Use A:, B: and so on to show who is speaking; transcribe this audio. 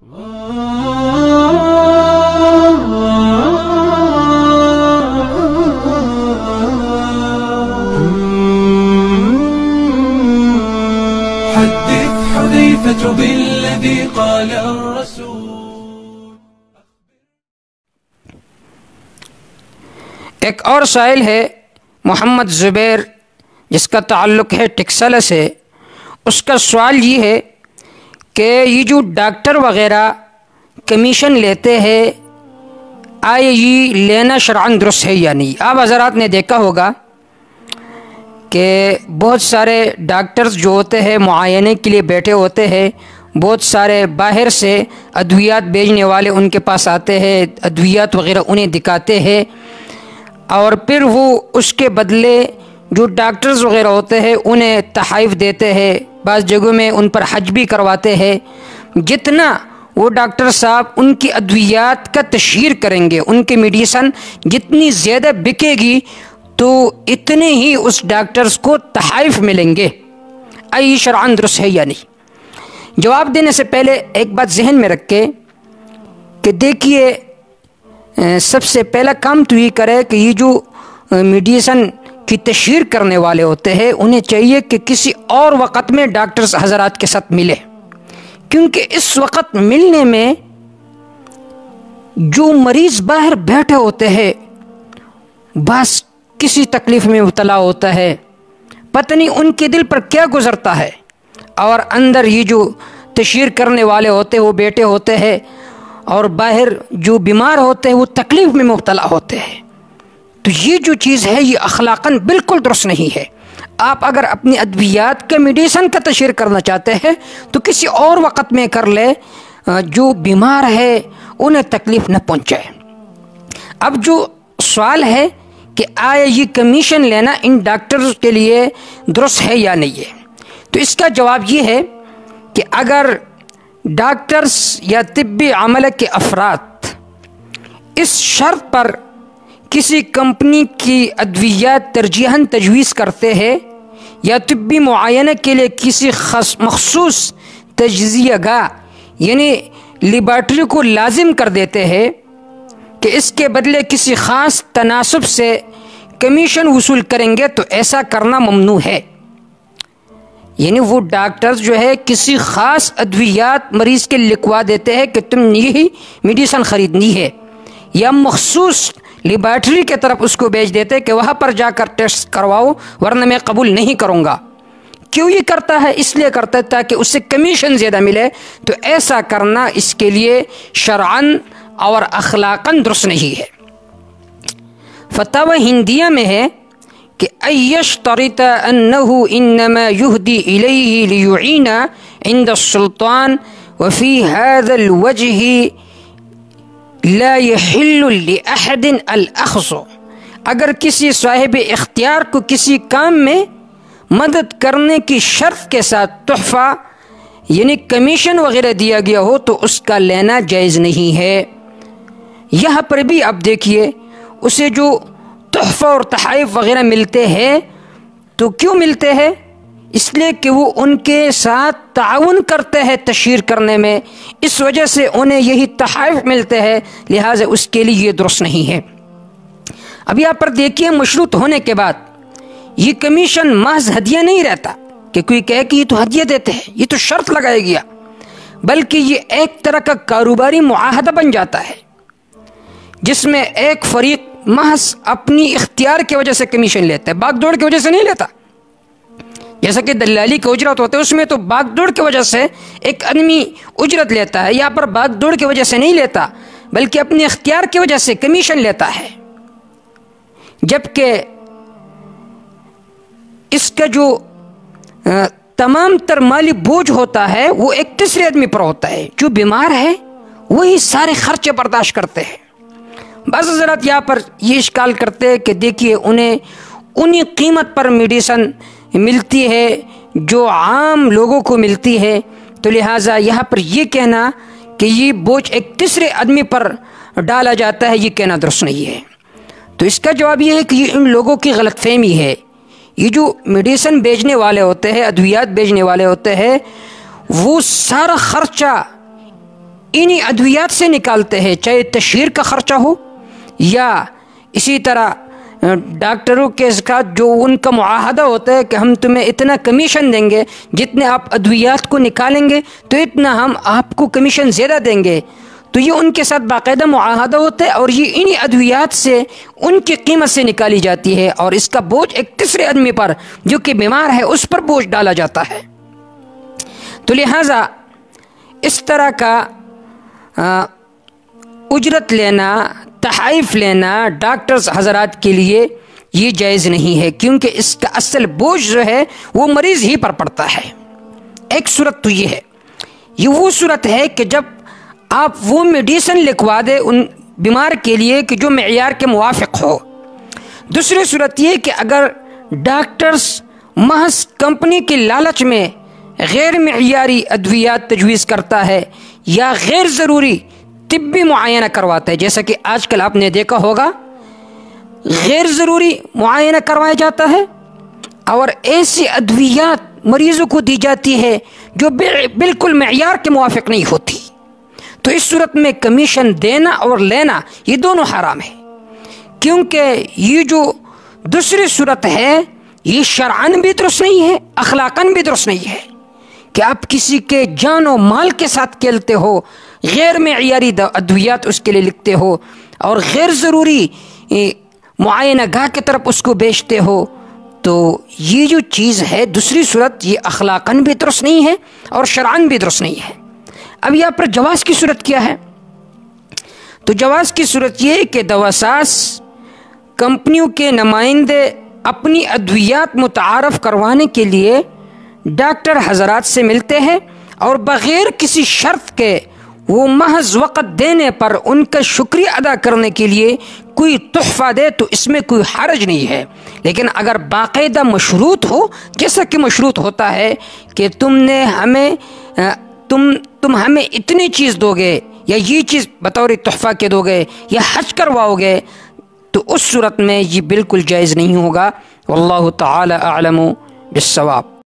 A: حدث حذيفة بالذي قال الرسول.
B: ایک اور سائل ہے محمد زبیر، جس کا تعلق ہے ٹکسلا سے. اس کا سوال یہ ہے کہ یہ جو ڈاکٹر وغیرہ کمیشن لیتے ہیں، آئے یہ لینا شرعاً درست ہے یا نہیں؟ آپ حضرات نے دیکھا ہوگا کہ بہت سارے ڈاکٹرز جو ہوتے ہیں معائنے کے لیے بیٹھے ہوتے ہیں، بہت سارے باہر سے ادویات بیچنے والے ان کے پاس آتے ہیں، ادویات وغیرہ انہیں دکھاتے ہیں، اور پھر وہ اس کے بدلے جو ڈاکٹرز وغیرہ ہوتے ہیں انہیں تحائف دیتے ہیں. بعض جگہوں میں ان پر حج بھی کرواتے ہیں. جتنا وہ ڈاکٹر صاحب ان کی ادویات کا تشہیر کریں گے، ان کی میڈیسن جتنی زیادہ بکے گی تو اتنے ہی اس ڈاکٹرز کو تحائف ملیں گے. یہ شرعاً درست ہے یا نہیں؟ جواب دینے سے پہلے ایک بات ذہن میں رکھے کہ دیکھیے، سب سے پہلا کام تو یہ کرے کہ یہ جو میڈیسن کی تشہیر کرنے والے ہوتے ہیں انہیں چاہیے کہ کسی اور وقت میں ڈاکٹرز حضرات کے ساتھ ملے، کیونکہ اس وقت ملنے میں جو مریض باہر بیٹھے ہوتے ہیں بس کسی تکلیف میں مبتلا ہوتا ہے، پتہ نہیں ان کے دل پر کیا گزرتا ہے، اور اندر یہ جو تشہیر کرنے والے ہوتے ہیں وہ بیٹھے ہوتے ہیں، اور باہر جو بیمار ہوتے ہیں وہ تکلیف میں مبتلا ہوتے ہیں. تو یہ جو چیز ہے یہ اخلاقاً بالکل درست نہیں ہے. آپ اگر اپنی ادویات کے میڈیسن کا تشہیر کرنا چاہتے ہیں تو کسی اور وقت میں کر لے، جو بیمار ہے انہیں تکلیف نہ پہنچائے. اب جو سوال ہے کہ آیا یہ کمیشن لینا ان ڈاکٹرز کے لیے درست ہے یا نہیں ہے، تو اس کا جواب یہ ہے کہ اگر ڈاکٹرز یا طبی عملہ کے افراد اس شرط پر کسی کمپنی کی ادویات ترجیحاً تجویز کرتے ہیں یا طبی معائنہ کے لیے کسی مخصوص تجزیہ گاہ یعنی لیبارٹری کو لازم کر دیتے ہیں کہ اس کے بدلے کسی خاص تناسب سے کمیشن وصول کریں گے، تو ایسا کرنا ممنوع ہے. یعنی وہ ڈاکٹرز جو ہے کسی خاص ادویات مریض کے لکھوا دیتے ہیں کہ تم یہی میڈیسن خریدنی ہے، یا مخصوص لیبارٹری کے طرف اس کو بھیج دیتے کہ وہاں پر جا کر ٹیسٹ کرواؤ ورنہ میں قبول نہیں کروں گا. کیوں یہ کرتا ہے؟ اس لیے کرتا ہے تاکہ اس سے کمیشن زیادہ ملے. تو ایسا کرنا اس کے لیے شرعاً اور اخلاقاً درست نہیں ہے. فتاوی ہندیہ میں ہے کہ ایشترط انہ انما یہدی الیہ لیعین عند السلطان وفی هذا الوجہ لا يحل لأحد الأخذ. اگر کسی صاحب اختیار کو کسی کام میں مدد کرنے کی شرط کے ساتھ تحفہ یعنی کمیشن وغیرہ دیا گیا ہو تو اس کا لینا جائز نہیں ہے. یہاں پر بھی آپ دیکھیے اسے جو تحفہ اور تحائف وغیرہ ملتے ہیں تو کیوں ملتے ہیں؟ اس لیے کہ وہ ان کے ساتھ تعاون کرتے ہیں تشہیر کرنے میں، اس وجہ سے انہیں یہی تحائف ملتے ہیں، لہٰذا اس کے لیے یہ درست نہیں ہے. اب یہاں پر دیکھیے مشروط ہونے کے بعد یہ کمیشن محض ہدیہ نہیں رہتا کہ کوئی کہے کہ یہ تو ہدیہ دیتے ہیں، یہ تو شرط لگایا گیا، بلکہ یہ ایک طرح کا کاروباری معاہدہ بن جاتا ہے جس میں ایک فریق محض اپنی اختیار کی وجہ سے کمیشن لیتا ہے، باغ دوڑ کی وجہ سے نہیں لیتا. جیسا کہ دلالی کا اجرت ہوتا ہے اس میں تو باغ دوڑ کی وجہ سے ایک آدمی اجرت لیتا ہے، یہاں پر باغ دوڑ کی وجہ سے نہیں لیتا بلکہ اپنے اختیار کی وجہ سے کمیشن لیتا ہے. جبکہ اس کا جو تمام تر مالی بوجھ ہوتا ہے وہ ایک تیسرے آدمی پر ہوتا ہے، جو بیمار ہے وہی سارے خرچے برداشت کرتے ہیں. بعض حضرات یہاں پر یہ اشکال کرتے ہیں کہ دیکھیے انہیں قیمت پر میڈیسن ملتی ہے جو عام لوگوں کو ملتی ہے، تو لہٰذا یہاں پر یہ کہنا کہ یہ بوجھ ایک تیسرے آدمی پر ڈالا جاتا ہے یہ کہنا درست نہیں ہے. تو اس کا جواب یہ ہے کہ یہ ان لوگوں کی غلط فہمی ہے. یہ جو میڈیسن بیچنے والے ہوتے ہیں، ادویات بیچنے والے ہوتے ہیں، وہ سارا خرچہ انہی ادویات سے نکالتے ہیں، چاہے تشہیر کا خرچہ ہو یا اسی طرح ڈاکٹروں کے ساتھ جو ان کا معاہدہ ہوتا ہے کہ ہم تمہیں اتنا کمیشن دیں گے، جتنے آپ ادویات کو نکالیں گے تو اتنا ہم آپ کو کمیشن زیادہ دیں گے. تو یہ ان کے ساتھ باقاعدہ معاہدہ ہوتا ہے اور یہ انہی ادویات سے ان کی قیمت سے نکالی جاتی ہے، اور اس کا بوجھ ایک تیسرے آدمی پر جو کہ بیمار ہے اس پر بوجھ ڈالا جاتا ہے. تو لہٰذا اس طرح کا اجرت لینا، تحائف لینا ڈاکٹرز حضرات کے لیے یہ جائز نہیں ہے، کیونکہ اس کا اصل بوجھ جو ہے وہ مریض ہی پر پڑتا ہے. ایک صورت تو یہ ہے، یہ وہ صورت ہے کہ جب آپ وہ میڈیسن لکھوا دے ان بیمار کے لیے کہ جو معیار کے موافق ہو. دوسری صورت یہ کہ اگر ڈاکٹرز محض کمپنی کی لالچ میں غیر معیاری ادویات تجویز کرتا ہے یا غیر ضروری طبی معائنہ کرواتا ہے، جیسا کہ آج کل آپ نے دیکھا ہوگا غیر ضروری معائنہ کروایا جاتا ہے اور ایسی ادویات مریضوں کو دی جاتی ہے جو بالکل معیار کے موافق نہیں ہوتی. تو اس صورت میں کمیشن دینا اور لینا یہ دونوں حرام ہے، کیونکہ یہ جو دوسری صورت ہے یہ شرعاً بھی درست نہیں ہے، اخلاقاً بھی درست نہیں ہے کہ آپ کسی کے جان و مال کے ساتھ کھیلتے ہو، غیر معیاری ادویات اس کے لیے لکھتے ہو اور غیر ضروری معائنہ گاہ کی طرف اس کو بیچتے ہو. تو یہ جو چیز ہے دوسری صورت یہ اخلاقاً بھی درست نہیں ہے اور شرعاً بھی درست نہیں ہے. اب یہاں پر جواز کی صورت کیا ہے؟ تو جواز کی صورت یہ کہ دواساز کمپنیوں کے نمائندے اپنی ادویات متعارف کروانے کے لیے ڈاکٹر حضرات سے ملتے ہیں اور بغیر کسی شرط کے وہ محض وقت دینے پر ان کا شکریہ ادا کرنے کے لیے کوئی تحفہ دے تو اس میں کوئی حرج نہیں ہے. لیکن اگر باقاعدہ مشروط ہو، جیسا کہ مشروط ہوتا ہے کہ تم ہمیں اتنی چیز دو گے یا یہ چیز بطور تحفہ کے دو گے یا حج کرواؤ گے، تو اس صورت میں یہ بالکل جائز نہیں ہوگا. واللہ تعالی اعلم بالصواب.